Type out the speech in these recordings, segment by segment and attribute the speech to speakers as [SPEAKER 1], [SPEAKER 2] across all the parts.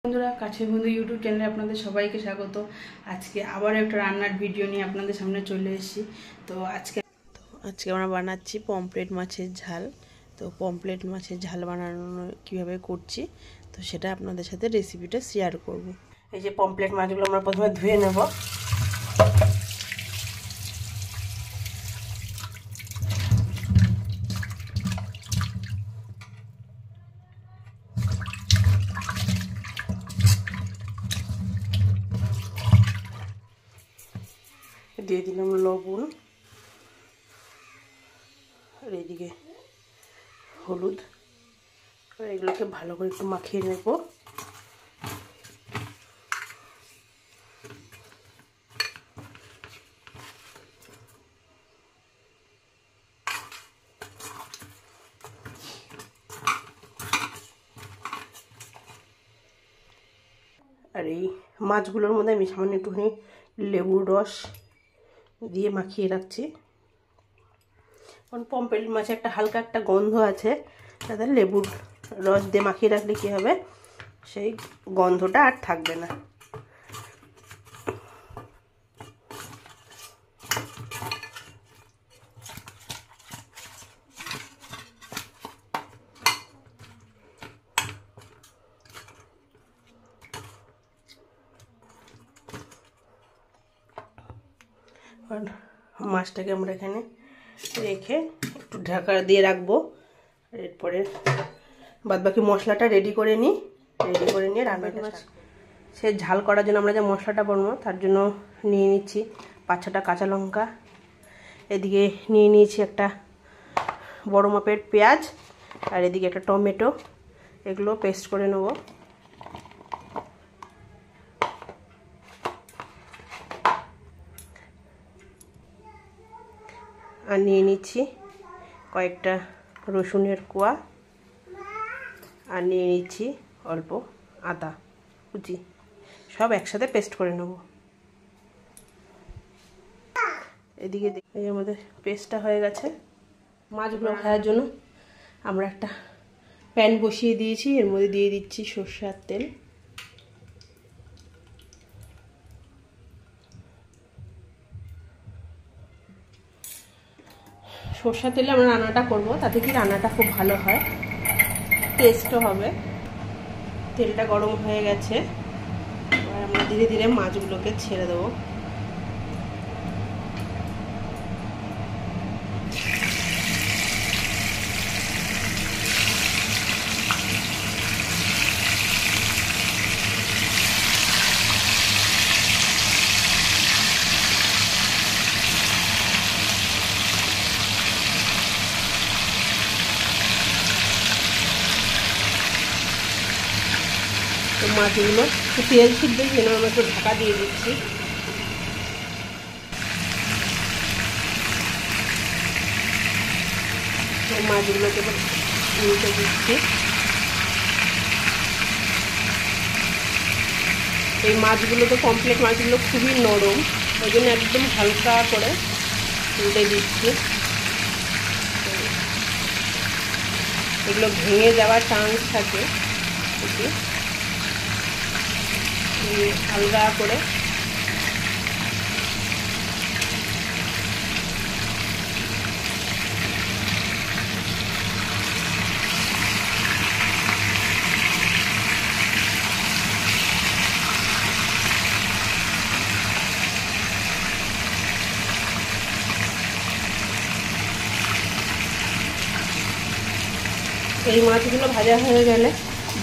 [SPEAKER 1] বন্ধুরা, কাছের বন্ধু ইউটিউব চ্যানেলে আপনাদের সবাইকে স্বাগত। আজকে আবার একটা রান্নার ভিডিও নিয়ে আপনাদের সামনে চলে এসেছি। তো আজকে আমরা বানাচ্ছি পমফ্রেট মাছের ঝাল। তো পমফ্রেট মাছের ঝাল বানানো কীভাবে করছি তো সেটা আপনাদের সাথে রেসিপিটা শেয়ার করব। এই যে পমফ্রেট মাছগুলো আমরা প্রথমে ধুয়ে নেব। দিয়ে দিলাম লবণ, আর এদিকে হলুদ। এগুলোকে ভালো করে একটু মাখিয়ে নেব। আর এই মাছগুলোর মধ্যে আমি সামান্য একটুখানি লেবুর রস দিয়ে মাখিয়ে রাখছি, কারণ পমফ্রেট মাছে একটা হালকা একটা গন্ধ আছে। তাদের লেবুর রস দিয়ে মাখিয়ে রাখলে কী হবে, সেই গন্ধটা আর থাকবে না। মাছটাকে আমরা এখানে রেখে একটু ঢাকা দিয়ে রাখবো। এরপরে বাদবাকি মশলাটা রেডি করে নিই। রান্নাটা সে ঝাল করার জন্য আমরা যে মশলাটা বানাবো তার জন্য নিয়ে নিচ্ছি 5-6টা কাঁচা লঙ্কা। এদিকে নিয়ে নিয়েছি একটা বড় মাপের পেঁয়াজ, আর এদিকে একটা টমেটো। এগুলো পেস্ট করে নেব। আর নিয়ে নিচ্ছি কয়েকটা রসুনের কোয়া, আর নিয়ে নিচ্ছি অল্প আদা কুচি। সব একসাথে পেস্ট করে নেব। এদিকে এই আমাদের পেস্টটা হয়ে গেছে। মাছগুলো ভাজার জন্য আমরা একটা প্যান বসিয়ে দিয়েছি। এর মধ্যে দিয়ে দিচ্ছি সরষের তেল। সরষের তেলে আমরা রান্নাটা করব, তাতে কি রান্নাটা খুব ভালো হয়, টেস্টও হবে। তেলটা গরম হয়ে গেছে, এবার আমরা ধীরে ধীরে মাছগুলোকে ছেড়ে দেবো। তো মাছগুলো একটু তেল ছিটবে, যেন আমরা একটু ঢাকা দিয়ে দিচ্ছি। তো মাছগুলোকে উল্টে দিচ্ছি। এই মাছগুলো তো পমফ্রেট মাছগুলো খুবই নরম, ওই জন্য একদম হালকা করে উল্টে দিচ্ছি। এগুলো ভেঙে যাওয়ার চান্স থাকে, হালকা করে। এই মাছগুলো ভাজা হয়ে গেলে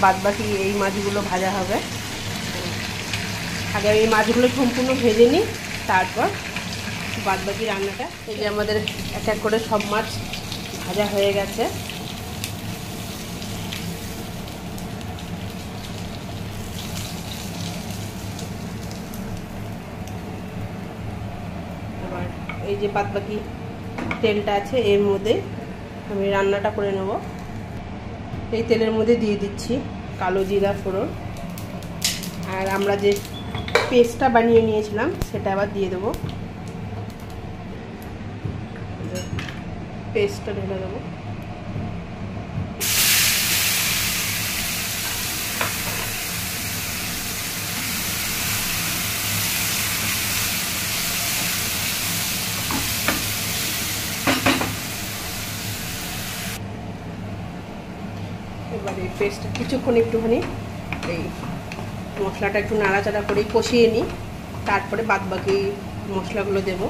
[SPEAKER 1] বাদবাকি এই মাছগুলো ভাজা হবে। আগে এই মাছগুলো সম্পূর্ণ ভেজে নিই, তারপর বাদবাকি রান্নাটা। এই যে আমাদের এক এক করে সব মাছ ভাজা হয়ে গেছে। এবার এই যে বাদবাকি তেলটা আছে এর মধ্যে আমি রান্নাটা করে নেব। এই তেলের মধ্যে দিয়ে দিচ্ছি কালো জিরা ফোড়ন, আর আমরা যে পেস্টটা বানিয়ে নিয়েছিলাম সেটা আবার দিয়ে দেবো। পেস্টটা ঢেলে দেবো। পেস্টটা কিছুক্ষণ একটুখানি এই মশলাটা একটু নাড়াচাড়া করে কষিয়ে নিই, তারপরে বাদবাকি মশলাগুলো দেবো।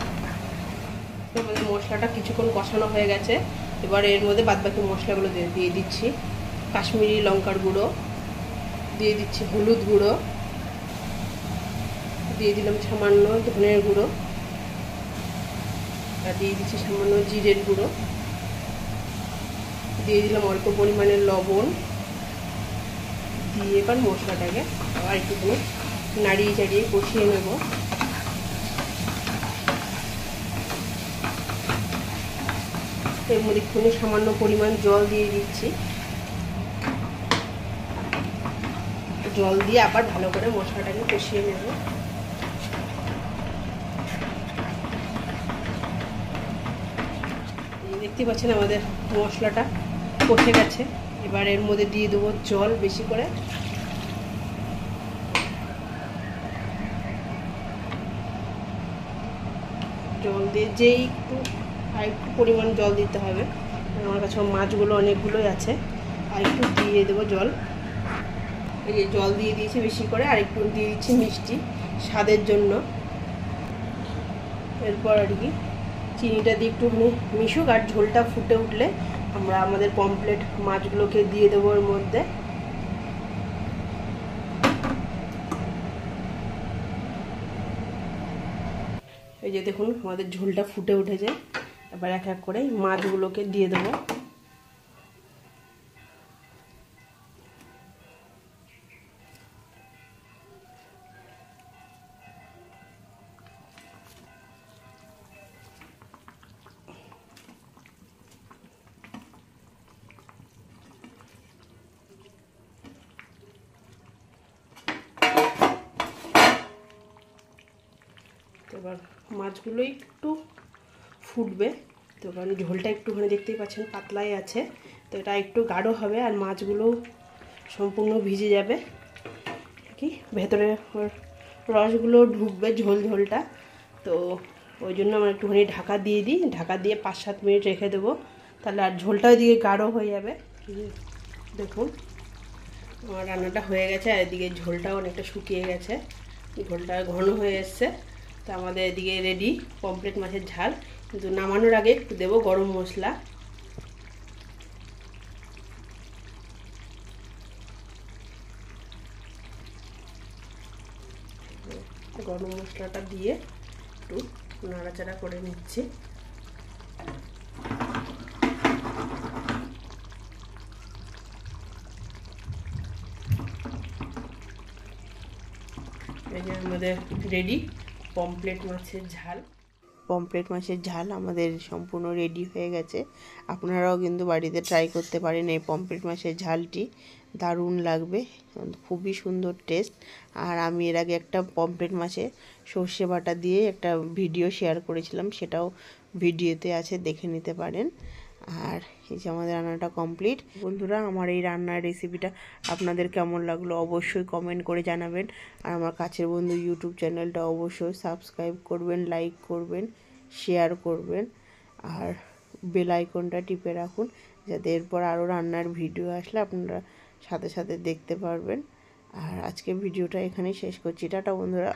[SPEAKER 1] আমাদের মশলাটা কিছুক্ষণ কষানো হয়ে গেছে, এবার এর মধ্যে বাদবাকি মশলাগুলো দিয়ে দিচ্ছি। কাশ্মীরি লঙ্কার গুঁড়ো দিয়ে দিচ্ছি, হলুদ গুঁড়ো দিয়ে দিলাম, সামান্য ধনের গুঁড়ো, আর দিয়ে দিচ্ছি সামান্য জিরের গুঁড়ো, দিয়ে দিলাম অল্প পরিমাণে লবণ, দিয়ে এবার মশলাটাকে আবার একটুখানি নাড়িয়ে চাড়িয়ে কষিয়ে নেব। এর মধ্যে একটুখানি সামান্য পরিমাণ জল দিয়ে দিচ্ছি, জল দিয়ে আবার ভালো করে মশলাটাকে কষিয়ে নেব। দেখতে পাচ্ছেন আমাদের মশলাটা কষে গেছে, এবার এর মধ্যে দিয়ে দেবো জল বেশি করে। জল দিয়ে যেই একটু পরিমাণ জল দিতে হবে, আমার কাছে মাছগুলো অনেকগুলোই আছে, আর একটু দিয়ে দেবো জল। এই যে জল দিয়ে দিয়েছি বেশি করে, আর একটু দিয়ে দিচ্ছি মিষ্টি স্বাদের জন্য। এরপর আর কি চিনিটা দিয়ে একটুখানি মিশুক, আর ঝোলটা ফুটে উঠলে আমরা আমাদের পমফ্রেট মাছগুলোকে দিয়ে দেবো এর মধ্যে। এই যে দেখুন আমাদের ঝোলটা ফুটে উঠেছে, এবার এক এক করে মাছগুলোকে দিয়ে দেবো। এবার মাছগুলো একটু ফুটবে, তো কারণ ঝোলটা একটুখানি দেখতেই পাচ্ছেন পাতলাই আছে, তো এটা একটু গাঢ় হবে আর মাছগুলো সম্পূর্ণ ভিজে যাবে, কি ভেতরে রসগুলো ঢুকবে ঝোলটা। তো ওই জন্য আমরা একটুখানি ঢাকা দিয়ে দিই, ঢাকা দিয়ে 5-7 মিনিট রেখে দেবো, তাহলে আর ঝোলটা ওইদিকে গাঢ় হয়ে যাবে। দেখুন আমার রান্নাটা হয়ে গেছে, আর এদিকে ঝোলটাও অনেকটা শুকিয়ে গেছে, ঝোলটা ঘন হয়ে এসছে। তো আমাদের এদিকে রেডি পমফ্রেট মাছের ঝাল। কিন্তু নামানোর আগে একটু দেবো গরম মশলা। গরম মশলাটা দিয়ে একটু নাড়াচাড়া করে নিচ্ছি। এই যে আমাদের রেডি পমফ্রেট মাছের ঝাল। পমফ্রেট মাছের ঝাল আমাদের সম্পূর্ণ রেডি হয়ে গেছে। আপনারাও কিন্তু বাড়িতে ট্রাই করতে পারেন এই পমফ্রেট মাছের ঝালটি, দারুণ লাগবে, খুবই সুন্দর টেস্ট। আর আমি এর আগে একটা পমফ্রেট মাছে সর্ষে বাটা দিয়ে একটা ভিডিও শেয়ার করেছিলাম, সেটাও ভিডিওতে আছে, দেখে নিতে পারেন। আর এই যে আমাদের রান্নাটা কমপ্লিট। বন্ধুরা আমার এই রান্নার রেসিপিটা আপনাদের কেমন লাগলো অবশ্যই কমেন্ট করে জানাবেন। আর আমার কাছের বন্ধু ইউটিউব চ্যানেলটা অবশ্যই সাবস্ক্রাইব করবেন, লাইক করবেন, শেয়ার করবেন, আর বেল আইকনটা টিপে রাখুন, যাতে এরপর আরও রান্নার ভিডিও আসলে আপনারা সাথে সাথে দেখতে পারবেন। আর আজকে ভিডিওটা এখানেই শেষ করছি। টাটা বন্ধুরা।